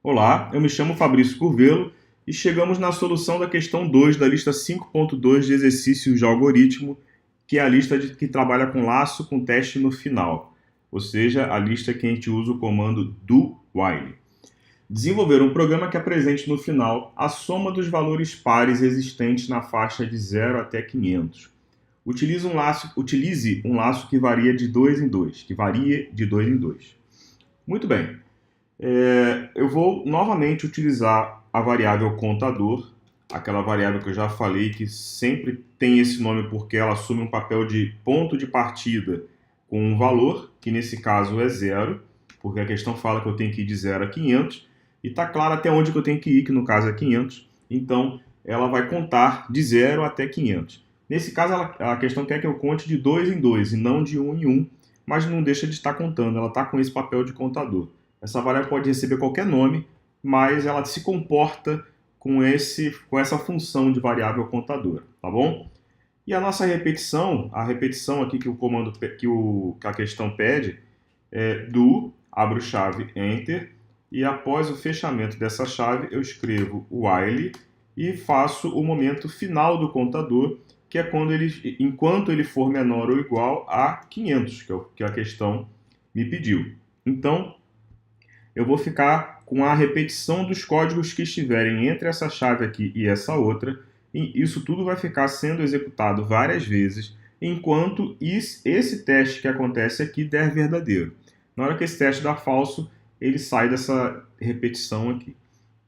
Olá, eu me chamo Fabrício Curvelo e chegamos na solução da questão 2 da lista 5.2 de exercícios de algoritmo, que é a lista que trabalha com laço com teste no final, ou seja, a lista que a gente usa o comando do while. Desenvolver um programa que apresente no final a soma dos valores pares existentes na faixa de 0 até 500. Utilize um laço que varia de 2 em 2, Muito bem. Eu vou novamente utilizar a variável contador, aquela variável que eu já falei que sempre tem esse nome porque ela assume um papel de ponto de partida com um valor, que nesse caso é 0, porque a questão fala que eu tenho que ir de 0 a 500, e está claro até onde que eu tenho que ir, que no caso é 500, então ela vai contar de 0 até 500. Nesse caso, a questão quer que eu conte de 2 em 2 e não de 1 em 1, mas não deixa de estar contando, ela está com esse papel de contador. Essa variável pode receber qualquer nome, mas ela se comporta com essa função de variável contadora, tá bom? E a nossa repetição, a repetição aqui que que a questão pede, é do, abro chave, enter, e após o fechamento dessa chave eu escrevo while e faço o momento final do contador, que é enquanto ele for menor ou igual a 500, que a questão me pediu. Então, eu vou ficar com a repetição dos códigos que estiverem entre essa chave aqui e essa outra, e isso tudo vai ficar sendo executado várias vezes, enquanto esse teste que acontece aqui der verdadeiro. Na hora que esse teste dá falso, ele sai dessa repetição aqui.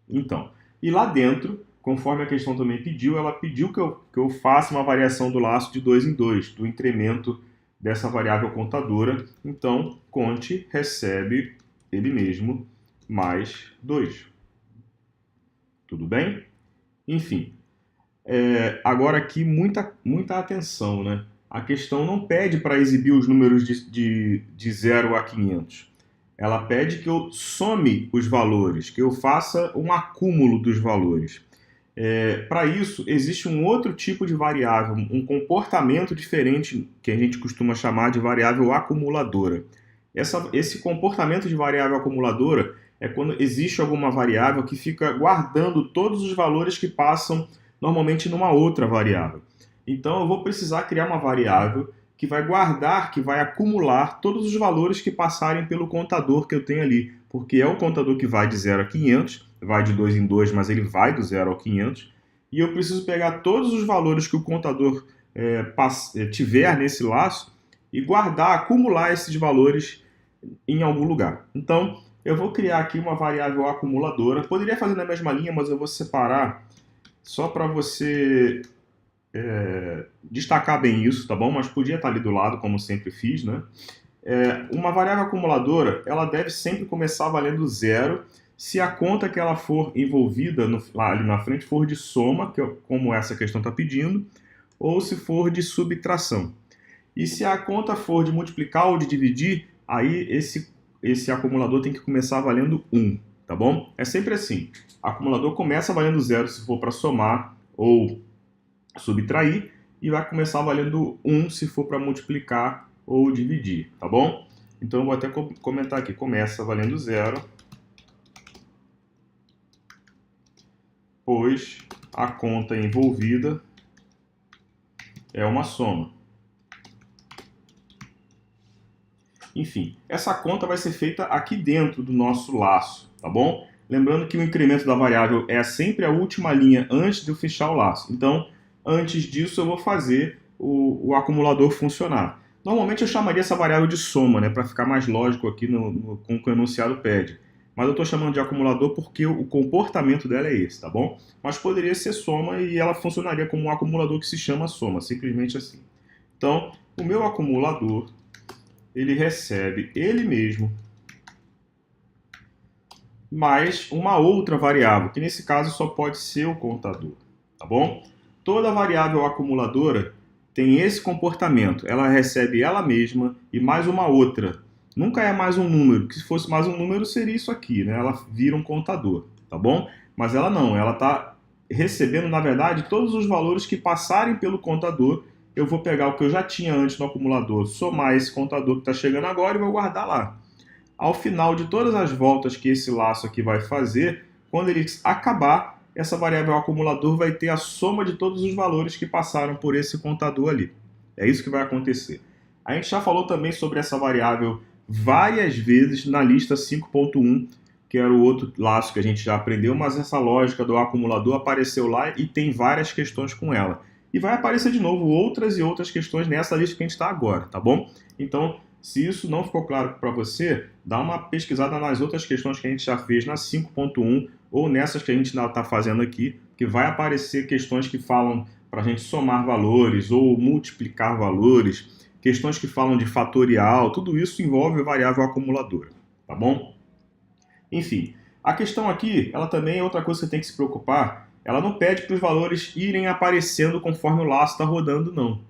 Então, e lá dentro, conforme a questão também pediu, ela pediu que eu faça uma variação do laço de 2 em 2, do incremento dessa variável contadora. Então, conte recebe ele mesmo mais 2. Tudo bem? Enfim, agora aqui muita atenção, né? A questão não pede para exibir os números de 0 a 500. Ela pede que eu some os valores, que eu faça um acúmulo dos valores. Para isso, existe um outro tipo de variável, um comportamento diferente que a gente costuma chamar de variável acumuladora. Esse comportamento de variável acumuladora é quando existe alguma variável que fica guardando todos os valores que passam normalmente numa outra variável. Então eu vou precisar criar uma variável que vai guardar, que vai acumular todos os valores que passarem pelo contador que eu tenho ali, porque é o contador que vai de 0 a 500, vai de 2 em 2, mas ele vai do 0 ao 500, e eu preciso pegar todos os valores que o contador tiver nesse laço e guardar, acumular esses valores em algum lugar. Então, eu vou criar aqui uma variável acumuladora. Poderia fazer na mesma linha, mas eu vou separar só para você destacar bem isso, tá bom? Mas podia estar ali do lado, como sempre fiz, né? Uma variável acumuladora, ela deve sempre começar valendo 0 se a conta que ela for envolvida ali na frente for de soma, como essa questão está pedindo, ou se for de subtração. E se a conta for de multiplicar ou de dividir, aí esse acumulador tem que começar valendo 1, tá bom? É sempre assim. O acumulador começa valendo 0 se for para somar ou subtrair, e vai começar valendo 1 se for para multiplicar ou dividir, tá bom? Então eu vou até comentar aqui, começa valendo 0, pois a conta envolvida é uma soma. Enfim, essa conta vai ser feita aqui dentro do nosso laço, tá bom? Lembrando que o incremento da variável é sempre a última linha antes de eu fechar o laço. Então, antes disso, eu vou fazer o acumulador funcionar. Normalmente eu chamaria essa variável de soma, né, para ficar mais lógico aqui com o que o enunciado pede. Mas eu estou chamando de acumulador porque o comportamento dela é esse, tá bom? Mas poderia ser soma e ela funcionaria como um acumulador que se chama soma, simplesmente assim. Então, o meu acumulador, ele recebe ele mesmo mais uma outra variável, que nesse caso só pode ser o contador, tá bom? Toda variável acumuladora tem esse comportamento, ela recebe ela mesma e mais uma outra. Nunca é mais um número, porque se fosse mais um número seria isso aqui, né? Ela vira um contador, tá bom? Mas ela não, ela está recebendo, na verdade, todos os valores que passarem pelo contador. Eu vou pegar o que eu já tinha antes no acumulador, somar esse contador que está chegando agora e vou guardar lá. Ao final de todas as voltas que esse laço aqui vai fazer, quando ele acabar, essa variável acumulador vai ter a soma de todos os valores que passaram por esse contador ali. É isso que vai acontecer. A gente já falou também sobre essa variável várias vezes na lista 5.1, que era o outro laço que a gente já aprendeu, mas essa lógica do acumulador apareceu lá e tem várias questões com ela. E vai aparecer de novo outras e outras questões nessa lista que a gente está agora, tá bom? Então, se isso não ficou claro para você, dá uma pesquisada nas outras questões que a gente já fez na 5.1 ou nessas que a gente ainda está fazendo aqui, que vai aparecer questões que falam para a gente somar valores ou multiplicar valores, questões que falam de fatorial, tudo isso envolve variável acumuladora, tá bom? Enfim, a questão aqui, ela também é outra coisa que você tem que se preocupar, ela não pede para os valores irem aparecendo conforme o laço está rodando, não.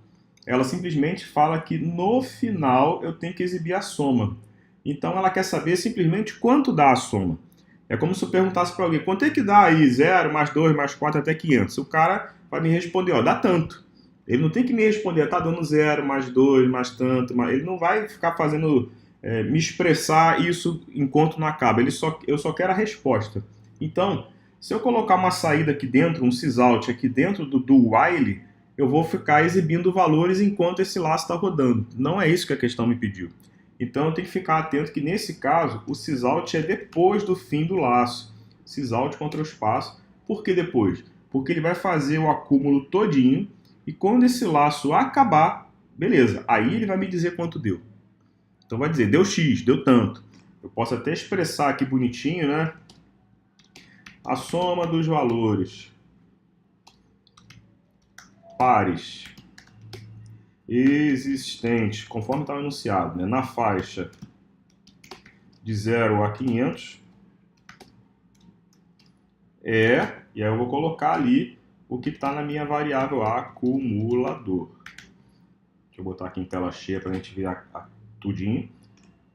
Ela simplesmente fala que no final eu tenho que exibir a soma. Então ela quer saber simplesmente quanto dá a soma. É como se eu perguntasse para alguém, quanto é que dá aí 0, mais 2, mais 4 até 500? O cara vai me responder, ó, dá tanto. Ele não tem que me responder, tá dando 0, mais 2, mais tanto. Ele não vai ficar fazendo, me expressar isso enquanto não acaba. Eu só quero a resposta. Então, se eu colocar uma saída aqui dentro, um sysout aqui dentro do while, eu vou ficar exibindo valores enquanto esse laço está rodando. Não é isso que a questão me pediu. Então eu tenho que ficar atento que nesse caso o sysout é depois do fim do laço. Sysout contra o espaço. Por que depois? Porque ele vai fazer o acúmulo todinho e quando esse laço acabar, beleza, aí ele vai me dizer quanto deu. Então vai dizer, deu X, deu tanto. Eu posso até expressar aqui bonitinho, né? A soma dos valores pares existentes, conforme está anunciado, né, na faixa de 0 a 500, e aí eu vou colocar ali o que está na minha variável acumulador. Deixa eu botar aqui em tela cheia para a gente ver tudinho.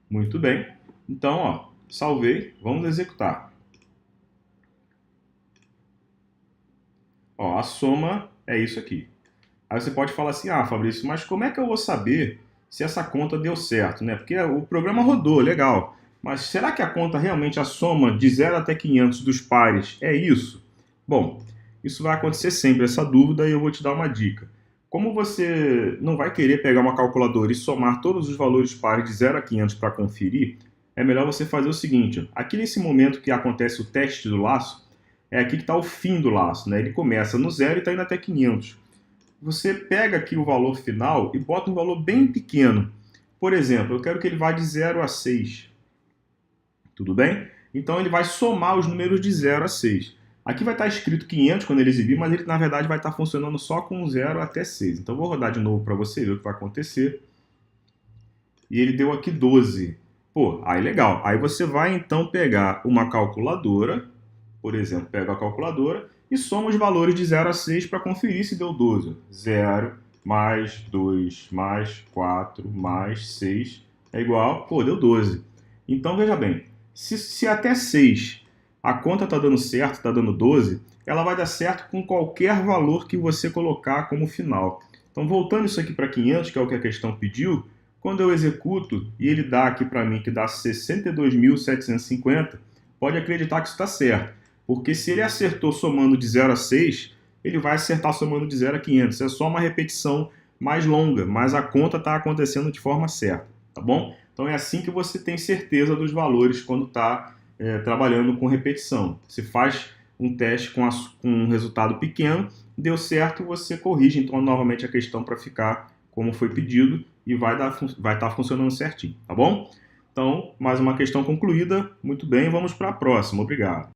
Muito bem. Então, ó, salvei, vamos executar. Ó, a soma é isso aqui. Aí você pode falar assim, ah, Fabrício, mas como é que eu vou saber se essa conta deu certo, né? Porque o programa rodou, legal. Mas será que a conta realmente, a soma de 0 até 500 dos pares é isso? Bom, isso vai acontecer sempre, essa dúvida, e eu vou te dar uma dica. Como você não vai querer pegar uma calculadora e somar todos os valores pares de 0 a 500 para conferir, é melhor você fazer o seguinte, aqui nesse momento que acontece o teste do laço, é aqui que está o fim do laço, né? Ele começa no 0 e está indo até 500. Você pega aqui o valor final e bota um valor bem pequeno. Por exemplo, eu quero que ele vá de 0 a 6. Tudo bem? Então ele vai somar os números de 0 a 6. Aqui vai estar escrito 500 quando ele exibir, mas ele na verdade vai estar funcionando só com 0 até 6. Então eu vou rodar de novo para você ver o que vai acontecer. E ele deu aqui 12. Pô, aí legal. Aí você vai então pegar uma calculadora, por exemplo, pega a calculadora e soma os valores de 0 a 6 para conferir se deu 12. 0 mais 2 mais 4 mais 6 é igual, pô, deu 12. Então veja bem, se até 6 a conta está dando certo, está dando 12, ela vai dar certo com qualquer valor que você colocar como final. Então voltando isso aqui para 500, que é o que a questão pediu, quando eu executo e ele dá aqui para mim que dá 62.750, pode acreditar que isso está certo. Porque se ele acertou somando de 0 a 6, ele vai acertar somando de 0 a 500. É só uma repetição mais longa, mas a conta está acontecendo de forma certa, tá bom? Então é assim que você tem certeza dos valores quando está trabalhando com repetição. Se faz um teste com um resultado pequeno, deu certo, você corrige então novamente a questão para ficar como foi pedido e vai estar funcionando certinho, tá bom? Então, mais uma questão concluída. Muito bem, vamos para a próxima. Obrigado.